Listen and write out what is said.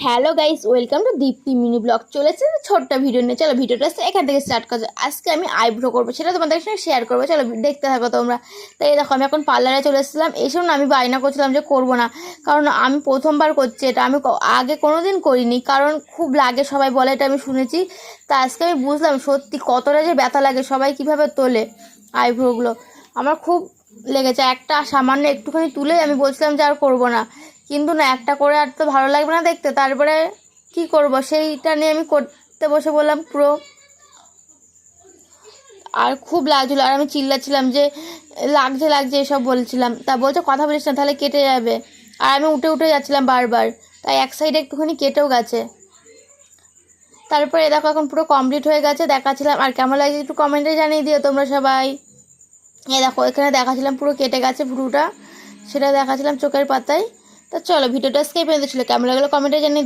Hello guys, welcome to Dipti mini blog. চলেছে ছোট্ট video নিয়ে। চলো ভিডিওটা এখান থেকে স্টার্ট করছো। আজকে আমি আইব্রো করবো, সেটা তোমাদের সঙ্গে শেয়ার করবো। চলো দেখতে থাকো তোমরা। তাই দেখো, আমি এখন পার্লারে চলে এসেছিলাম। এই সময় আমি বায়না করছিলাম যে করবো না, কারণ আমি প্রথমবার করছি এটা। আমি আগে কোনো দিন করিনি, কারণ খুব লাগে, সবাই বলে, এটা আমি শুনেছি। তা আজকে আমি বুঝলাম সত্যি কতটা যে ব্যথা লাগে, সবাই কীভাবে তোলে আইব্রোগুলো। আমার খুব লেগেছে। একটা সামান্য একটুখানি তুলে আমি বলছিলাম যে আর করবো না, কিন্তু না, একটা করে আর তো ভালো লাগবে না দেখতে। তারপরে কি করব, সেইটা নিয়ে আমি করতে বসে বললাম পুরো। আর খুব লাগছিলো, আর আমি চিল্লাচ্ছিলাম যে লাগছে লাগছে এসব বলছিলাম। তা বলছে কথা বলিস না, তাহলে কেটে যাবে। আর আমি উঠে উঠে যাচ্ছিলাম বারবার, তাই এক সাইডে একটুখানি কেটেও গেছে। তারপরে দেখো এখন পুরো কমপ্লিট হয়ে গেছে, দেখাচ্ছিলাম। আর কেমন লাগছে একটু কমেন্টে জানিয়ে দিও তোমরা সবাই। দেখো এখানে দেখাচ্ছিলাম পুরো কেটে গেছে পুরোটা, সেটা দেখাচ্ছিলাম চোখের পাতায়। তা চলো ভিডিওটা স্কিপ হয়ে ছিল, কেমন লাগলো কমেন্টে জানিয়ে